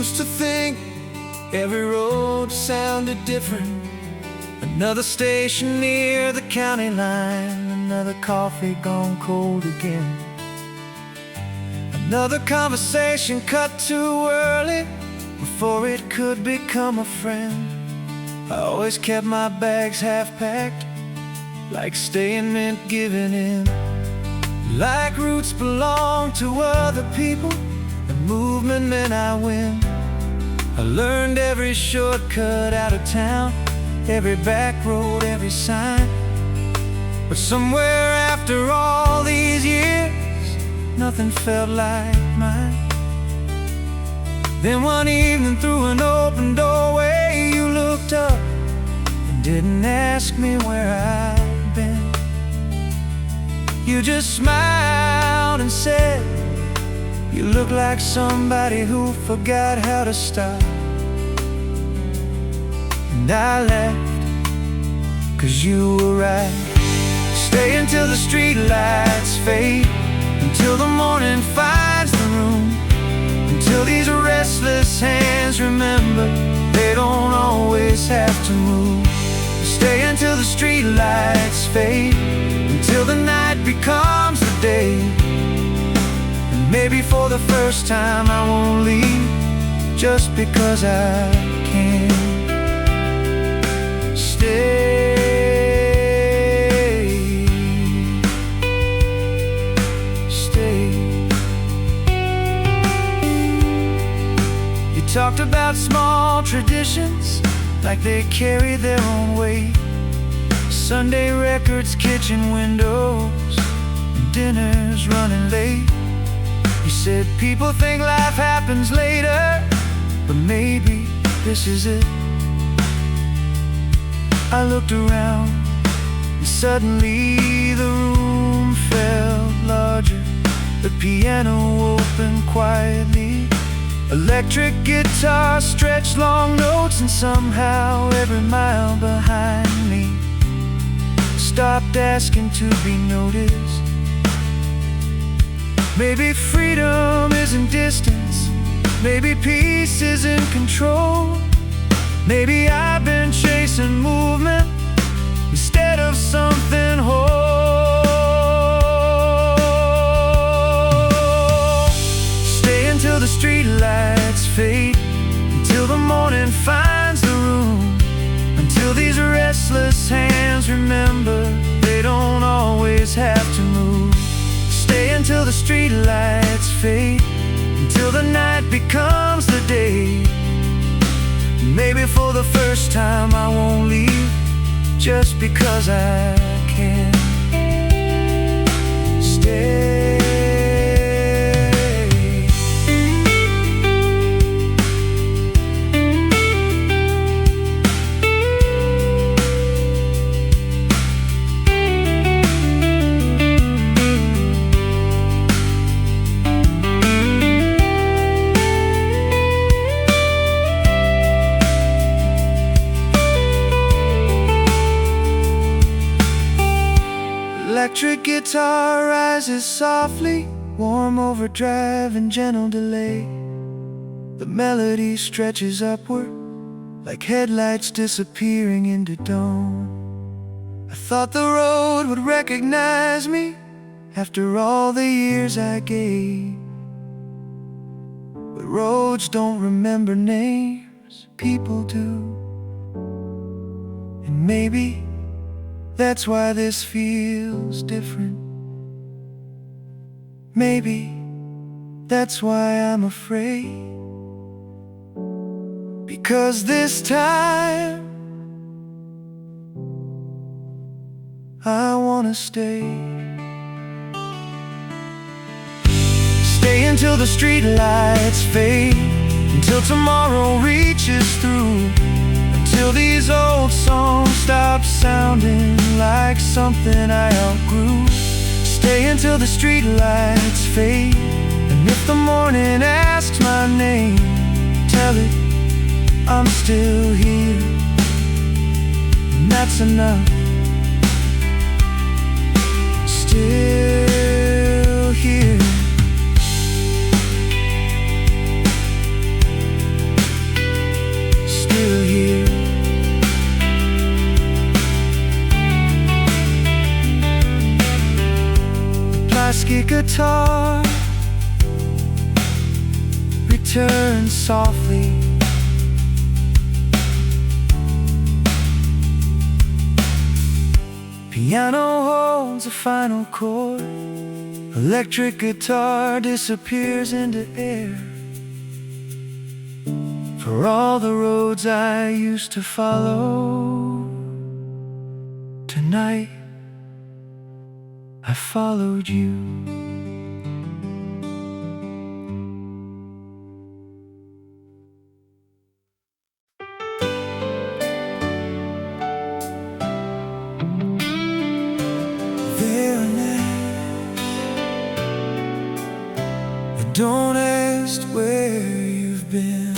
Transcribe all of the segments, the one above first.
used to think every road sounded different. Another station near the county line, another coffee gone cold again. Another conversation cut too early before it could become a friend. I always kept my bags half-packed, like staying meant giving in. Like roots belong to other people, and movement meant I win. I learned every shortcut out of town, every back road, every sign. But somewhere after all these years, nothing felt like mine. Then one evening through an open doorway, you looked up and didn't ask me where I'd been. You just smiled and said, "You look like somebody who forgot how to stop." And I laughed, 'cause you were right. Stay until the street lights fade, until the morning finds the room, until these restless hands remember they don't always have to move. Stay until the street lights fade, until the night becomes the day. And maybe for the first time I won't leave, just because I can. Stay. Talked about small traditions, like they carry their own weight. Sunday records, kitchen windows, and dinners running late. You said people think life happens later, but maybe this is it. I looked around, and suddenly the room felt larger. The piano opened quietly, electric guitar stretched long notes, and somehow every mile behind me stopped asking to be noticed. Maybe freedom isn't distance, maybe peace is in control. Maybe I've been chasing movement instead of something whole. Stay until the street lights fade, until the morning finds the room, until these restless hands remember they don't always have to move. Stay until the street lights fade, until the night becomes the day. Maybe for the first time I won't leave, just because I can. Stay. Electric guitar rises softly, warm overdrive and gentle delay. The melody stretches upward, like headlights disappearing into dawn. I thought the road would recognize me after all the years I gave. But roads don't remember names, people do. And maybe that's why this feels different. Maybe that's why I'm afraid. Because this time I wanna stay. Stay until the street lights fade, until tomorrow reaches through, until these old songs stop sounding like something I outgrew. Stay until the street lights fade, and if the morning asks my name, tell it I'm still here, and that's enough. Still here. electric guitar returns softly. Piano holds a final chord. Electric guitar disappears into air. For all the roads I used to follow, tonight I followed you. Don't ask where you've been.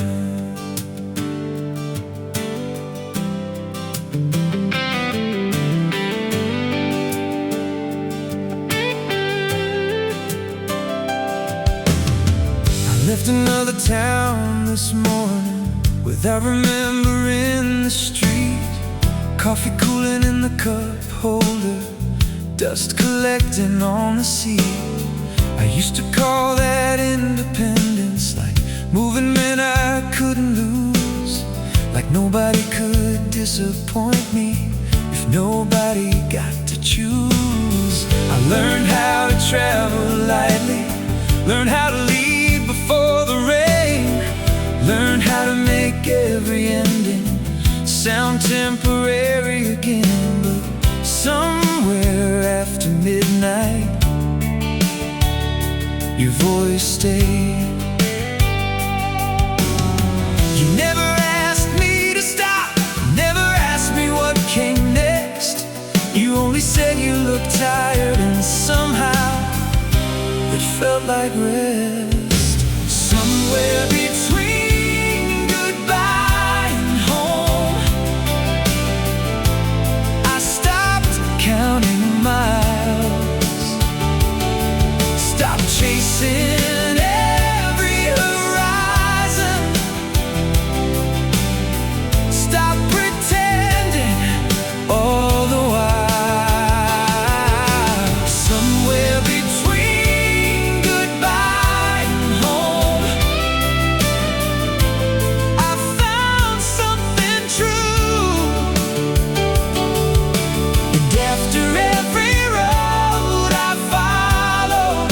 I left another town this morning without remembering the street. Coffee cooling in the cup holder, dust collecting on the seat. I used to call that independence, like moving men I couldn't lose, like nobody could disappoint me if nobody got to choose. I learned how to travel lightly, learned how to lead before the rain, learned how to make every ending sound temporary again. But somewhere after midnight, your voice stayed. You never asked me to stop, never asked me what came next. You only said you looked tired, and somehow it felt like rest. Somewhere between goodbye and home, I stopped counting miles, stopped chasing every horizon, stop pretending all the while. Somewhere between goodbye and home, I found something true. And after every road I followed,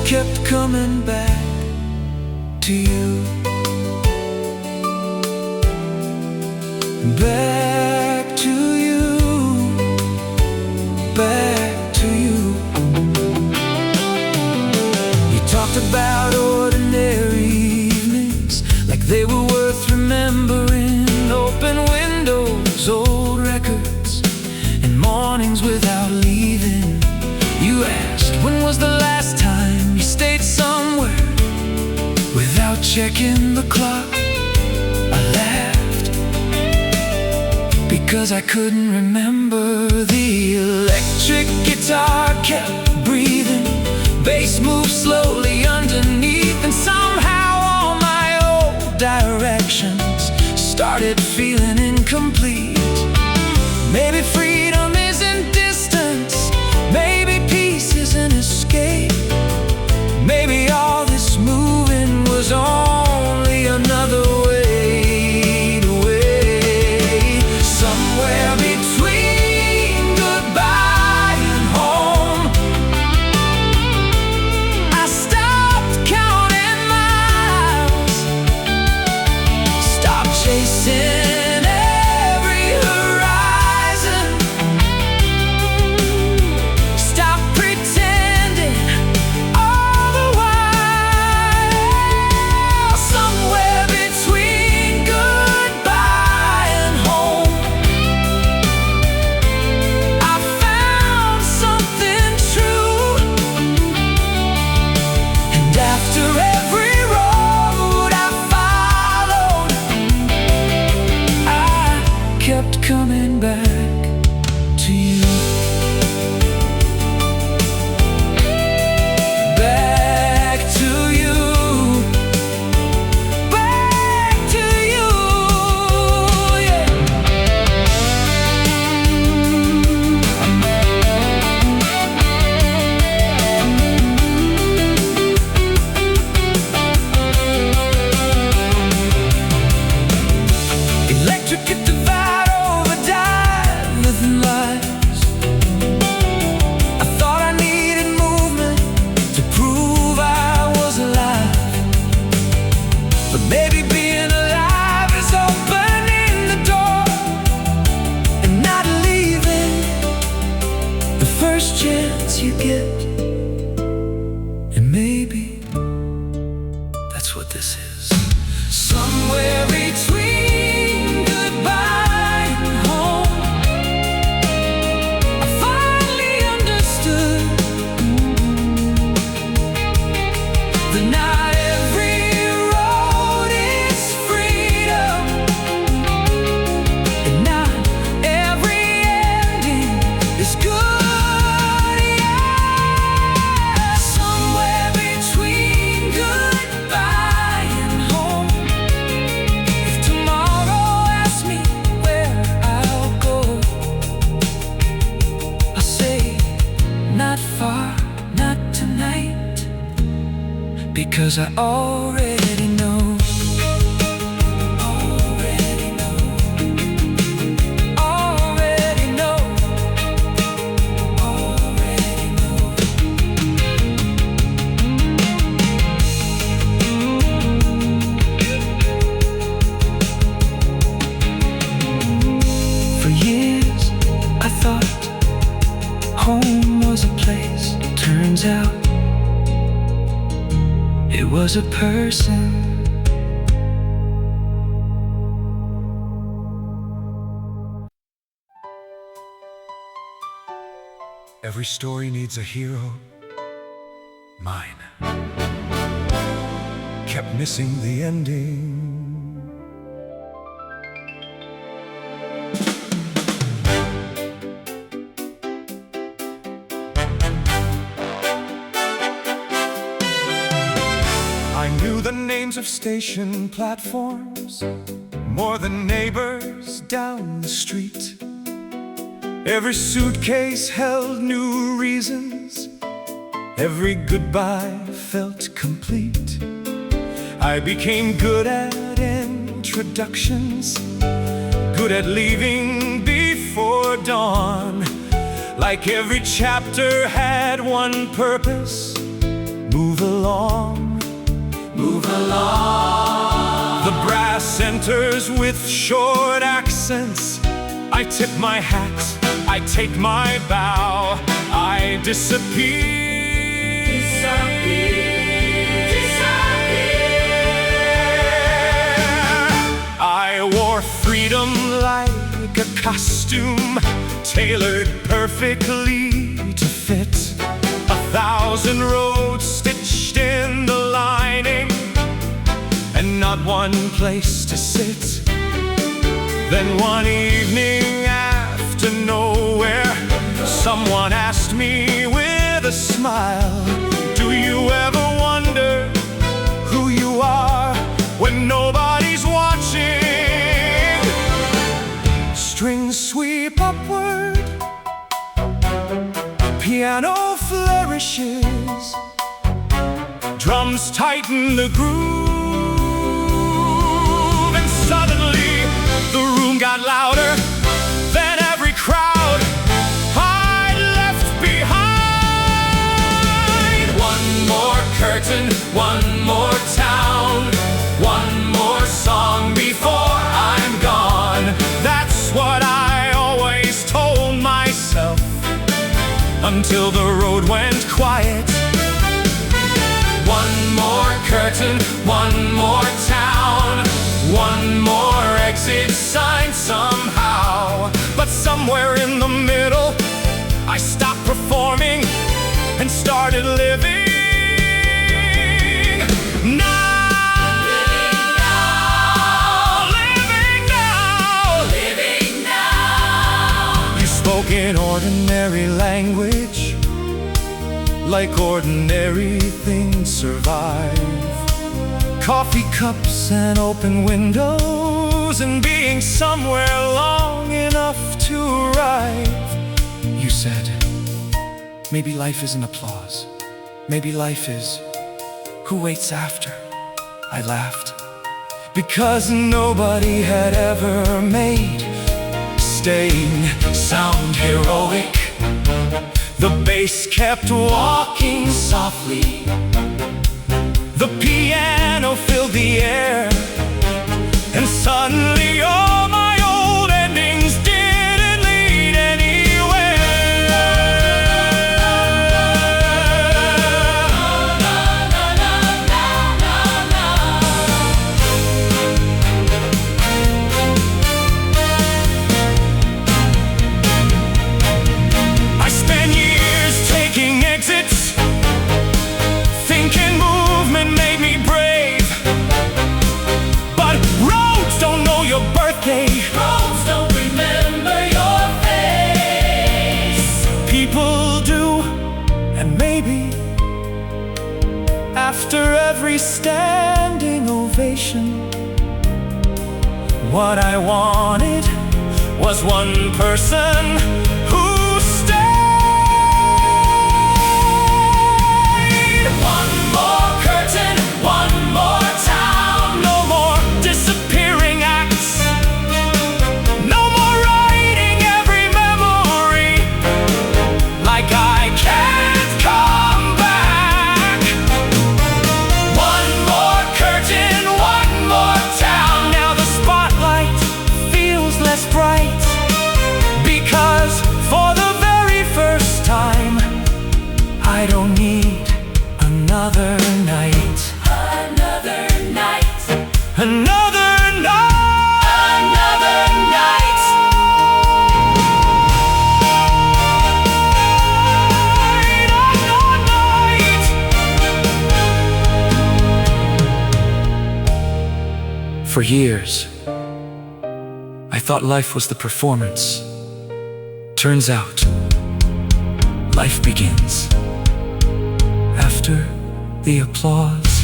kept coming back to you. Back to you, back to you. You talked about ordinary evenings like they were worth remembering. Open windows, old records, and mornings without leaving. You asked, when was the last time you stayed somewhere without checking the clock? I laughed because I couldn't remember. The electric guitar kept breathing, bass moved slowly underneath, and somehow all my old directions started feeling incomplete. Maybe freedom isn't distance, maybe peace is an escape, maybe all this moving was only another way to wait. Somewhere between goodbye and home, I stopped counting miles, stopped chasing every horizon, stopped pretending all the while. Somewhere between goodbye and home, I found something true. And after every road I followed, I kept coming back to you. Back to you, back to you, yeah. Electric at divide over dive, nothing lies. I thought I needed movement to prove I was alive, but maybe being alive is opening the door and not leaving the first chance you get. And maybe that's what this is. Somewhere between goodbye and home, I finally understood that not every road is freedom, and not every ending is good. Yeah. Somewhere between goodbye and home. If tomorrow asks me where I'll go, I'll say not far, not tonight, because I already know. Already know. Already know. Already know. For years I thought home was a place. Turns out it was a person. Every story needs a hero. Mine kept missing the ending. I knew the names of station platforms more than neighbors down the street. Every suitcase held new reasons. Every goodbye felt complete. I became good at introductions, good at leaving before dawn. Like every chapter had one purpose: move along, move along. The brass enters with short accents. I tip my hat, I take my bow, I disappear. I wore freedom like a costume, tailored perfectly to fit. 1,000 roads stitched in the lining, and not one place to sit. Then one evening after nowhere, someone asked me with a smile, do you ever wonder who you are when nobody's watching? Strings sweep upward, piano flourishes, drums tighten the groove, and suddenly the room got louder than every crowd I left behind. One more curtain, one more town, one more song before I'm gone. That's what I always told myself, until the road went quiet. One more curtain, one more town, one more exit sign somehow. But somewhere in the middle, I stopped performing and started living. Living now. You spoke in ordinary language, like ordinary things survive. Coffee cups and open windows, and being somewhere long enough to arrive. You said, maybe life isn't applause. Maybe life is who waits after. I laughed. because nobody had ever made staying sound heroic. The bass kept walking softly, the piano filled the air, and suddenly all my old endings didn't lead anywhere. I spent years taking exits, thinking movement made me brave. But roads don't know your birthday, roads don't remember your face. People do, and maybe after every standing ovation, what I wanted was one person who stayed. One more curtain, one more town, no more disappearing acts, no more writing every memory like I can't come back. One more curtain, one more town. Now the spotlight feels less bright, because for the very first time I don't need another night. Another night. Another night. Another night. Another night. For years, I thought life was the performance. Turns out, life begins after the applause.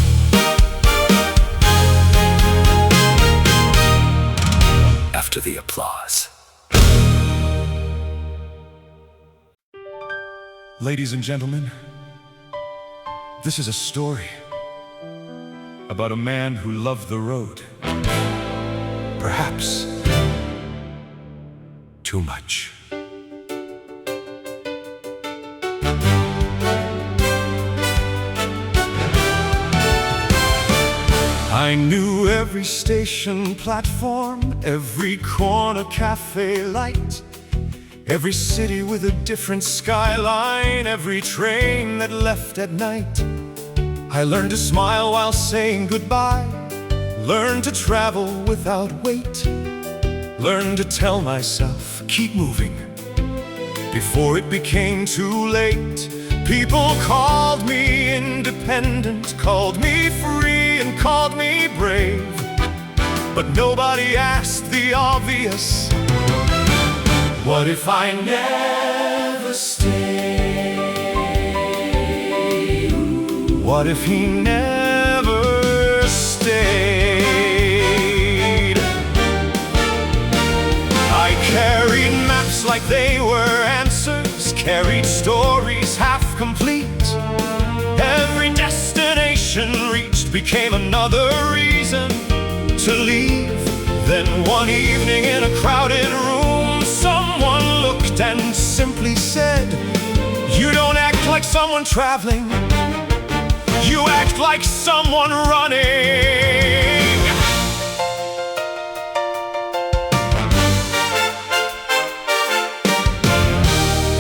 After the applause. Ladies and gentlemen, this is a story about a man who loved the road. Perhaps too much. I knew every station platform, every corner cafe light, every city with a different skyline, every train that left at night. I learned to smile while saying goodbye, learned to travel without weight, learned to tell myself, keep moving, before it became too late. People called me independent, called me free, and called me brave, but nobody asked the obvious. What if I never stay? What if he never stayed? I carried maps like they were answers, carried stories half complete. Every destination reached became another reason to leave. Then one evening in a crowded room, someone looked and simply said, you don't act like someone traveling, you act like someone running.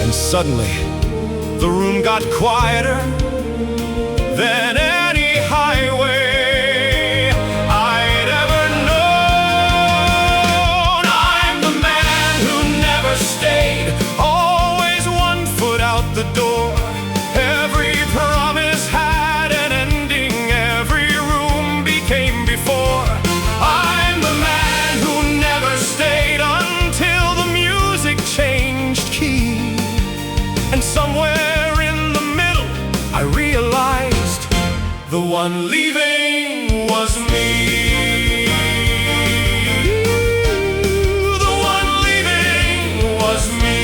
And suddenly, the room got quieter than any highway I'd ever known. I'm the man who never stayed, always 1 foot out the door. Every promise had an ending, every room became before. I'm the man who never stayed until the music changed key. And somewhere in the middle, I realized the one leaving was me. The one leaving was me.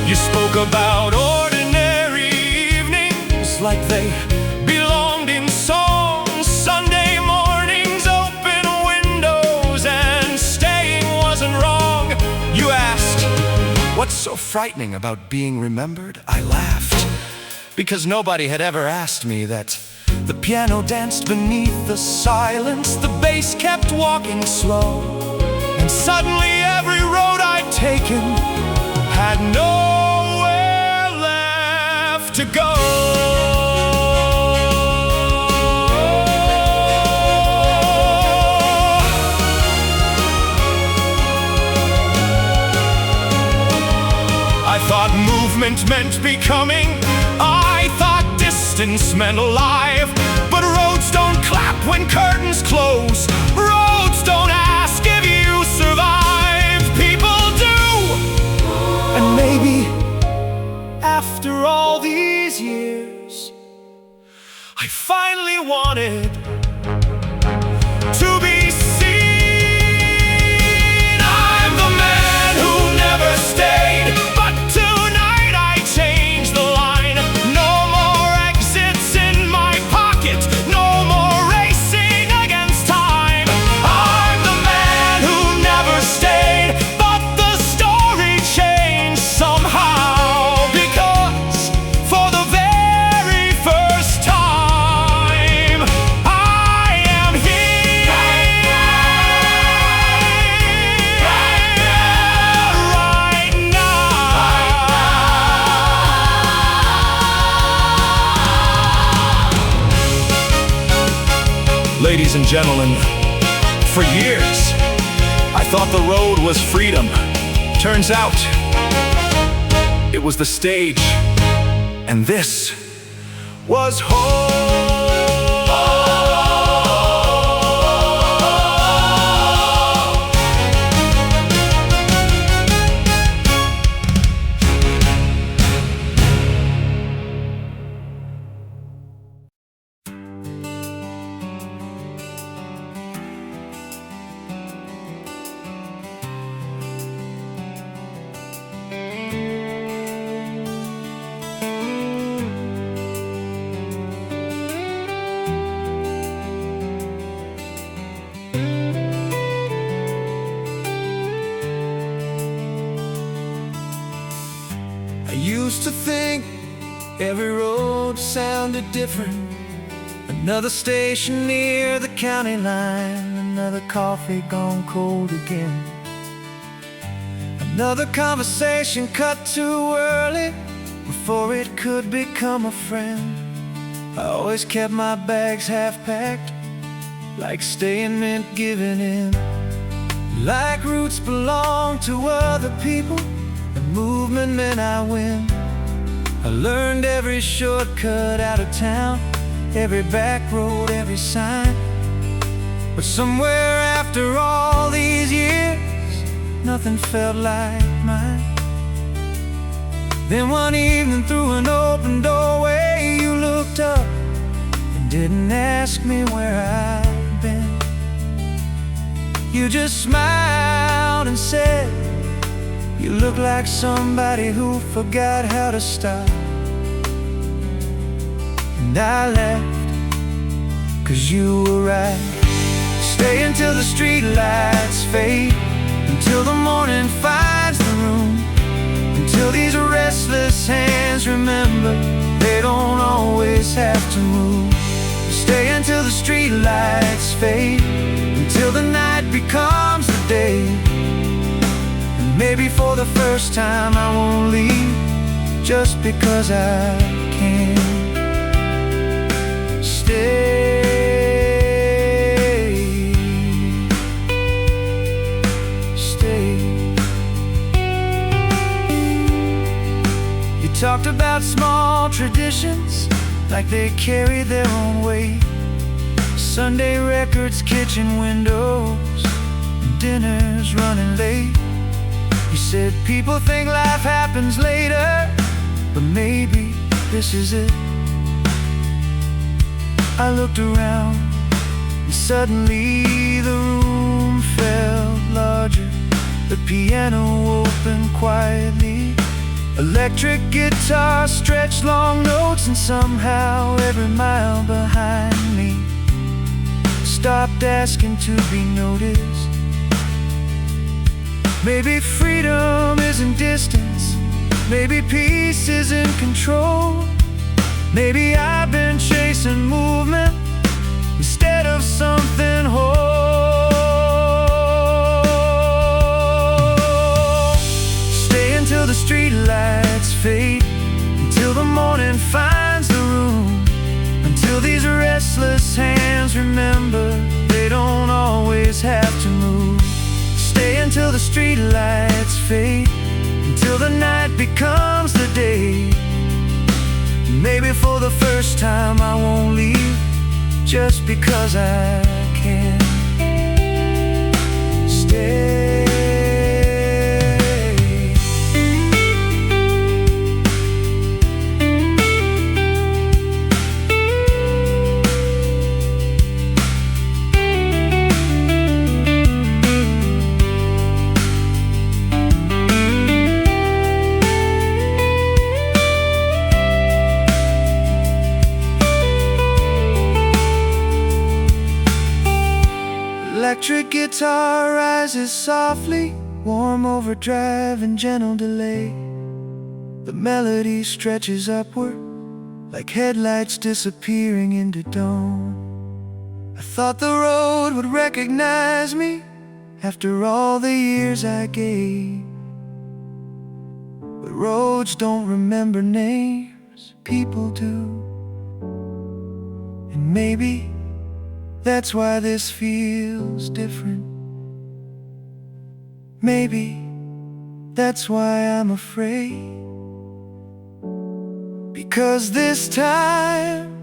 You spoke about ordinary evenings like they belong so frightening about being remembered, I laughed, because nobody had ever asked me that. The piano danced beneath the silence, the bass kept walking slow, and suddenly every road I'd taken had nowhere left to go. I thought movement meant becoming, I thought distance meant alive. But roads don't clap when curtains close, roads don't ask if you survive, people do. And maybe after all these years, I finally wanted to be seen. I'm the man who never stayed, but tonight I changed the line. No more exits in my pocket, no more racing against time. I'm the man who never stayed, but the story changed somehow, because for the very first time I am here right now. Ladies and gentlemen, for years I thought the road was freedom. Turns out it was the stage, and this was home. I used to think every road sounded different. Another station near the county line, another coffee gone cold again, another conversation cut too early before it could become a friend. I always kept my bags half-packed, like staying meant giving in, like roots belong to other people, and movement meant I win. I learned every shortcut out of town, every back road, every sign. But somewhere after all these years, nothing felt like mine. Then one evening through an open doorway, you looked up and didn't ask me where I'd been. You just smiled and said, "You look like somebody who forgot how to stop." And I laughed, 'cause you were right. Stay until the street lights fade, until the morning finds the room, until these restless hands remember they don't always have to move. Stay until the street lights fade, until the night becomes the day. And maybe for the first time I won't leave, just because I can. Stay. You talked about small traditions, like they carry their own weight. Sunday records, kitchen windows, and dinners running late. You said people think life happens later, but maybe this is it. I looked around, and suddenly the room felt larger. The piano opened quietly, electric guitar stretched long notes, and somehow every mile behind me stopped asking to be noticed. Maybe freedom isn't distance, Maybe peace is in control. Maybe I've been chasing movement instead of something whole. Stay until the streetlights fade, until the morning finds the room, until these restless hands remember they don't always have to move. Stay until the streetlights fade, until the night becomes the day. Maybe for the first time I won't leave just because I can. Stay. Electric guitar rises softly, warm overdrive and gentle delay. The melody stretches upward, like headlights disappearing into dawn. I thought the road would recognize me after all the years I gave. But roads don't remember names, people do. And maybe that's why this feels different. Maybe that's why I'm afraid. Because this time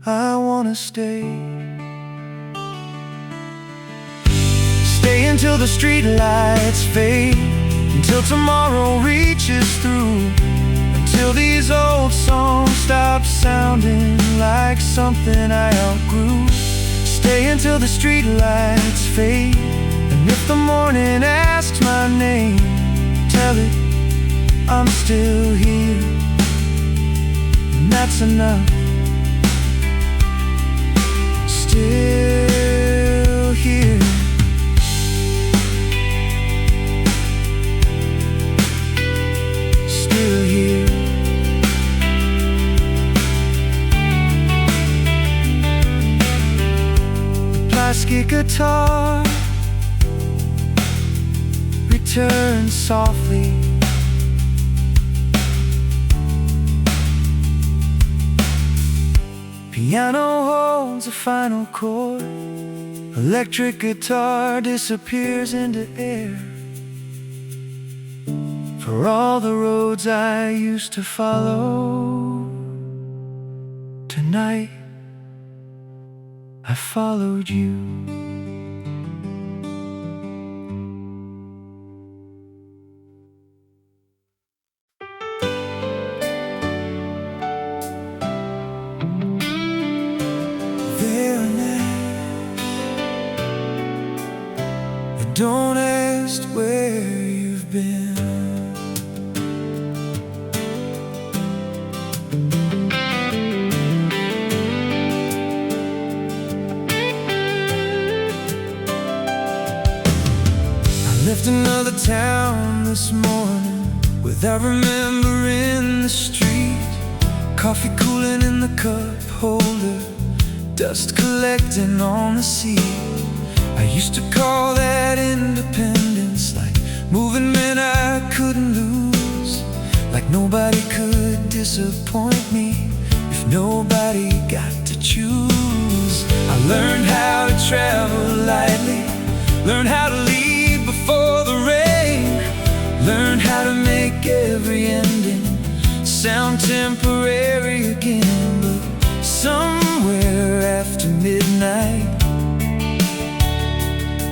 I wanna stay. Stay until the streetlights fade, until tomorrow reaches through, till these old songs stop sounding like something I outgrew. Stay until the streetlights fade, and if the morning asks my name, tell it I'm still here, and that's enough. Still here. Still here. Plastic guitar returns softly. Piano holds a final chord. Electric guitar disappears into air. For all the roads I used to follow, tonight I followed you. There are nights I don't ask where you've been. Left another town this morning without remembering the street. Coffee cooling in the cup holder, dust collecting on the seat. I used to call that independence, like moving men I couldn't lose, like nobody could disappoint me if nobody got to choose. I learned how to travel lightly, learned how to leave before the rain, learn how to make every ending sound temporary again. But somewhere after midnight,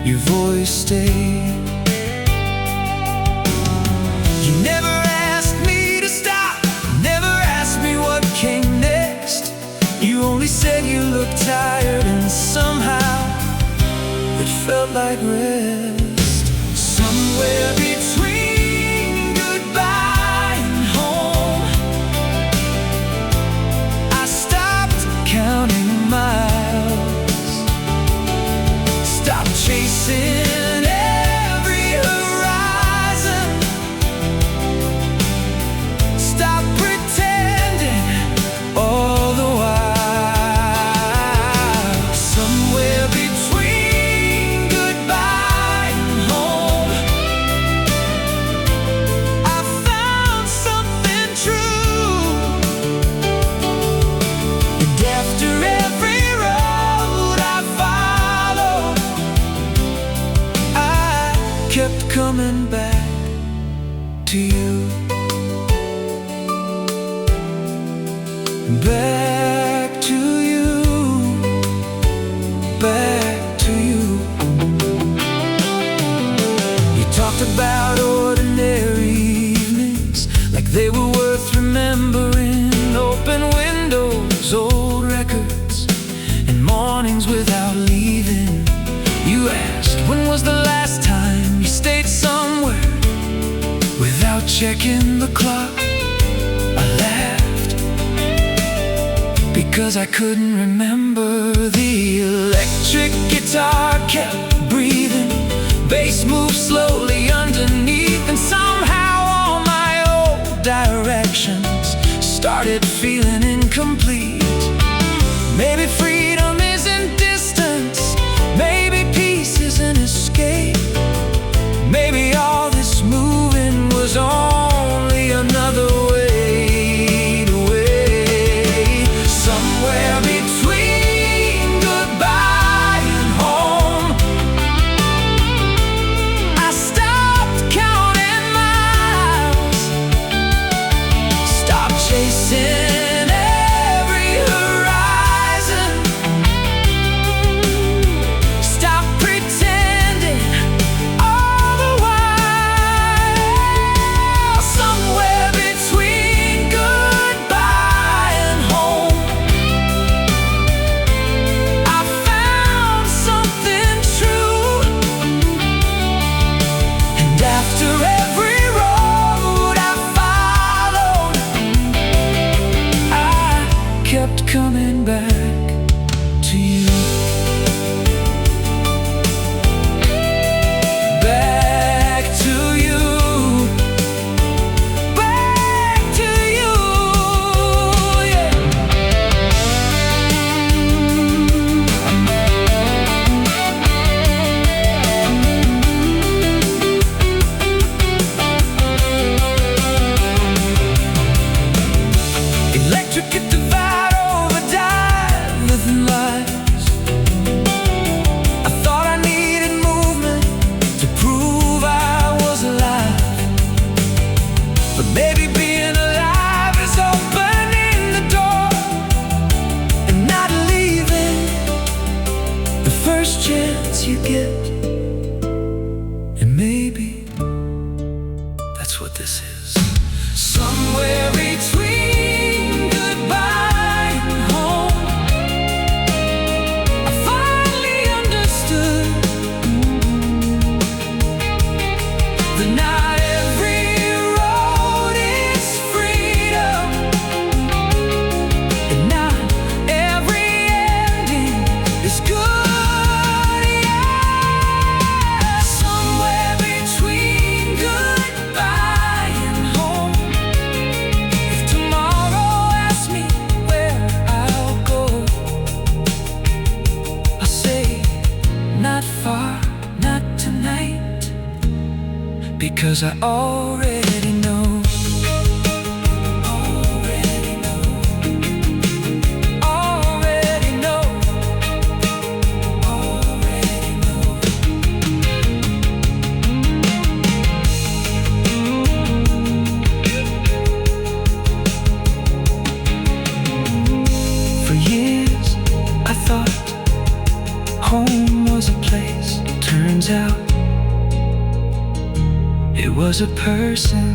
your voice stayed. You never asked me to stop, never asked me what came next. You only said you looked tired, and somehow it felt like rest. Somewhere between goodbye and home, I stopped counting miles, stopped chasing every horizon. checking the clock, I laughed because I couldn't remember. The electric guitar kept breathing, bass moved slowly underneath, and somehow all my old directions started feeling incomplete. Maybe freedom isn't distance, maybe peace is an escape, maybe all this moving was only another way to wait. Somewhere between goodbye and home, I stopped counting miles, stopped chasing every horizon, stopped pretending all the while. Somewhere between goodbye and home, I found something true. And after every road I followed, I kept coming back to you. Back to you. Back to you, yeah. Electric divide overdrive within lives. I thought I needed movement to prove I was alive, but maybe being alive is opening the door and not leaving the first chance you get. And maybe that's what this is. Somewhere between goodbye and home, I finally understood that not every road is freedom, and not every ending is good, yeah. Somewhere between goodbye and home. If tomorrow asks me where I'll go, I'll say not far, not tonight, because I already know. Already know. Already know. Already know. For years I thought home was a place. Turns out it was a person.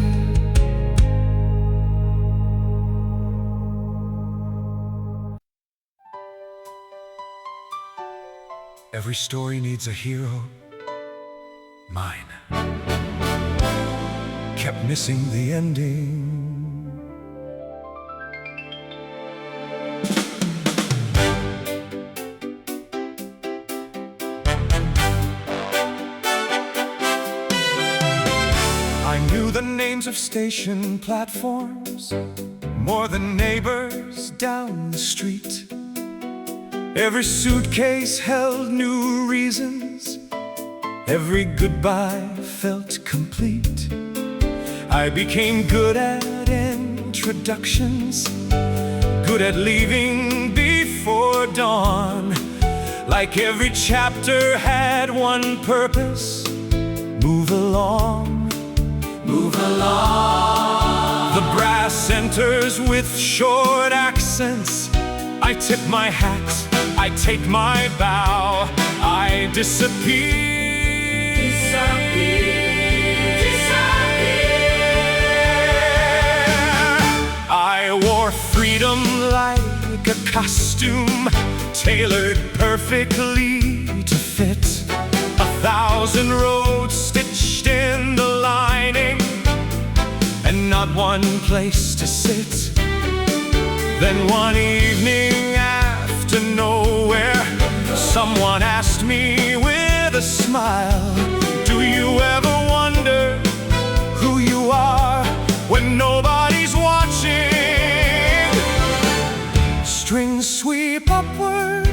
Every story needs a hero. Mine kept missing the ending. I knew the names of station platforms more than neighbors down the street. Every suitcase held new reasons, every goodbye felt complete. I became good at introductions, good at leaving before dawn. Like every chapter had one purpose: move along, move along. The brass enters with short accents. I tip my hat, I take my bow, I disappear. I wore freedom like a costume, tailored perfectly to fit. 1,000 roads stitched in the lining, one place to sit. Then one evening after nowhere, someone asked me with a smile, do you ever wonder who you are when nobody's watching? Strings sweep upward,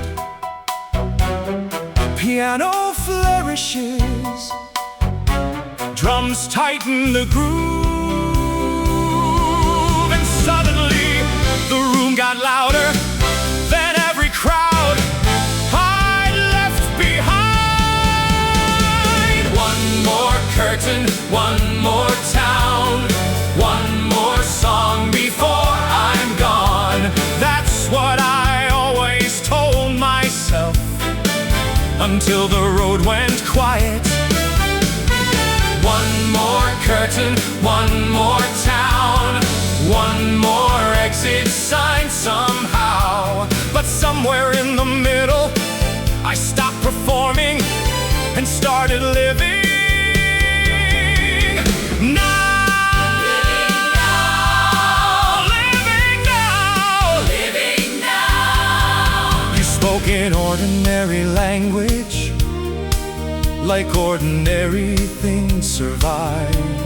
piano flourishes, drums tighten the groove, and suddenly the room got louder than every crowd I left behind. One more curtain, one more town, one more song before I'm gone. That's what I always told myself, until the road went quiet. One more curtain, one more town, one more exit sign somehow. But somewhere in the middle, I stopped performing and started living. Living now. You spoke in ordinary language, like ordinary things survive.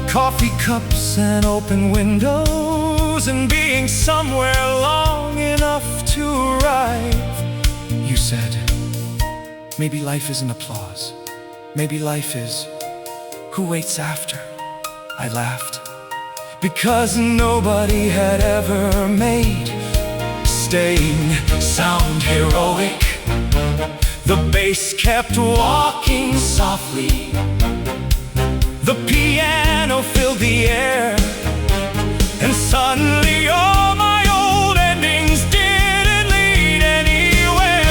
Coffee cups and open windows, and being somewhere long enough to arrive. You said, maybe life isn't applause. Maybe life is who waits after. I laughed, because nobody had ever made staying sound heroic. The bass kept walking softly, the piano filled the air, and suddenly all my old endings didn't lead anywhere.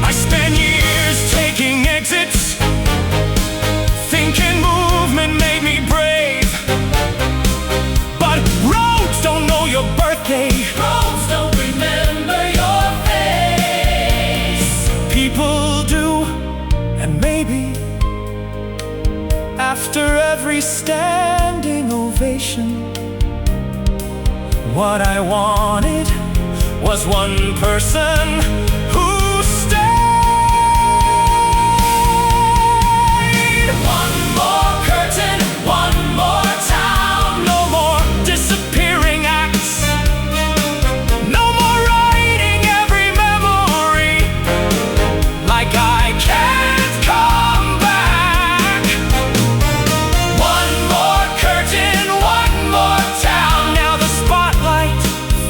I spent years taking exits, thinking movement made me brave. But roads don't know your birthday, roads don't remember your face. People do, and maybe after every standing ovation, what I wanted was one person who stayed. One more curtain, one more town, no more disappearing acts, no more writing every memory like I can't come back. One more curtain, one more town. Now the spotlight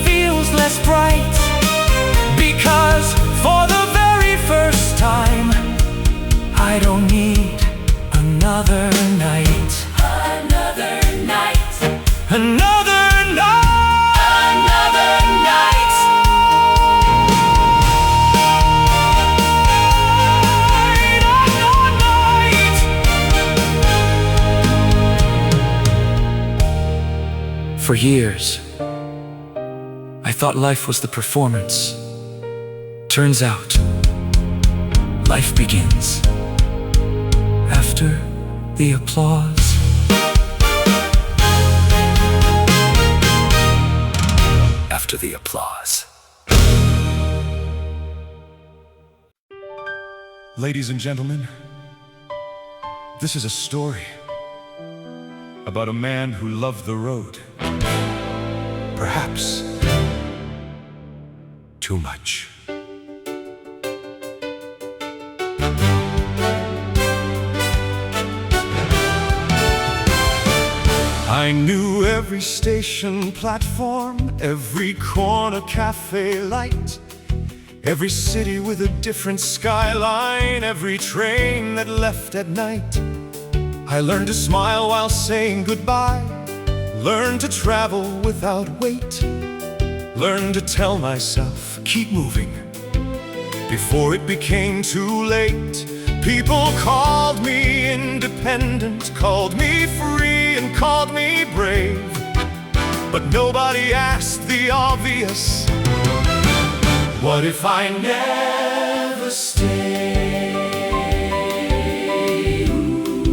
feels less bright, because for the very first time I don't need another night. Another night. Another night. Another night. Another night. For years, I thought life was the performance. Turns out, life begins after the applause. After the applause. Ladies and gentlemen, this is a story about a man who loved the road. Perhaps too much. I knew every station platform, every corner cafe light, every city with a different skyline, every train that left at night. I learned to smile while saying goodbye, learned to travel without weight, learned to tell myself, keep moving, before it became too late. People called me independent, called me free, and called me brave. but nobody asked the obvious. What if I never stay?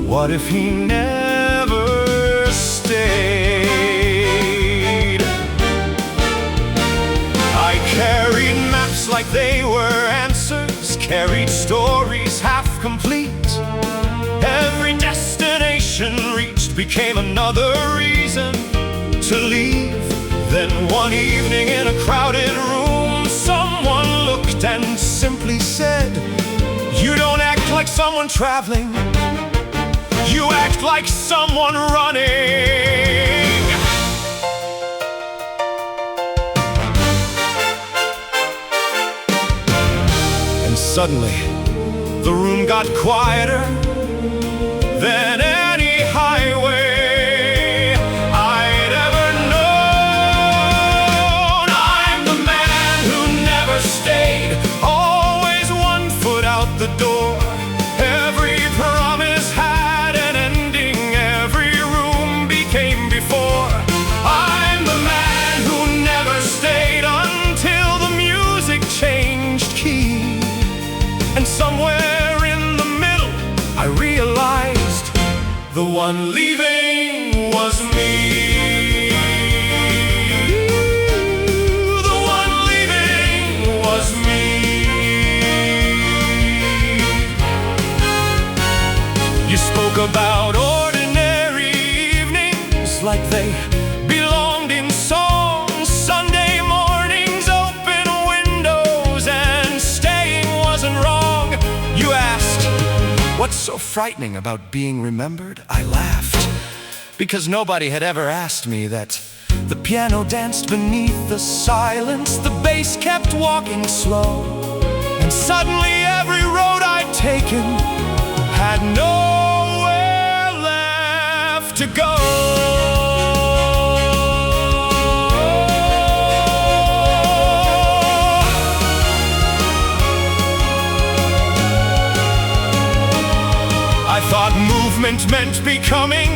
What if he never stayed? I carried maps like they were answers, carried stories half complete. Every destination reached became another reason to leave. Then one evening in a crowded room, someone looked and simply said, "You don't act like someone traveling, you act like someone running." And suddenly, the room got quieter than any highway I'd ever known. I'm the man who never stayed, always 1 foot out the door. Every promise had an ending, every room became before. I'm the man who never stayed until the music changed key. And somewhere in the middle, I realized the one leaving was me. The one leaving was me. You spoke about ordinary evenings like they belonged in songs. Sunday mornings, open windows, and staying wasn't wrong. You asked, "What's so frightening about being remembered?" I laughed, because nobody had ever asked me that. The piano danced beneath the silence, the bass kept walking slow, and suddenly every road I'd taken had nowhere left to go. I thought movement meant becoming,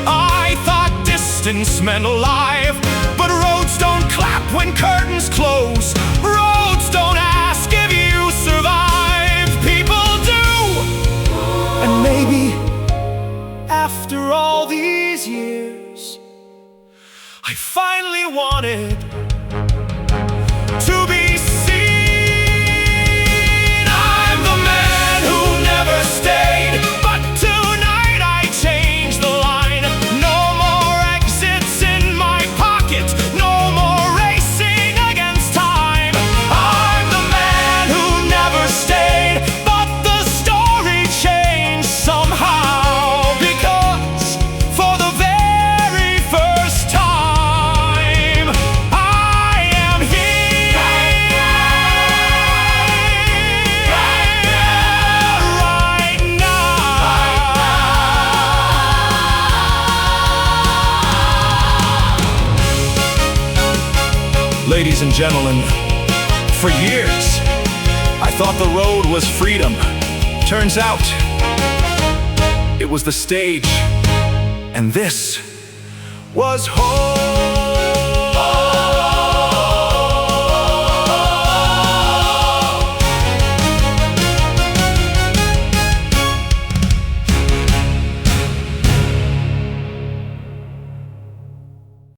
I thought distance meant alive. But roads don't clap when curtains close, roads don't ask if you survive. People do. And maybe after all these years, I finally wanted to be seen. I'm the man who never stayed, but tonight I changed the line. No more exits in my pocket, no more racing against time. I'm the man who never stayed, but the story changed somehow. Because for the very first time, I am here right now. Ladies and gentlemen, for years, I thought the road was freedom. Turns out, it was the stage, and this was home.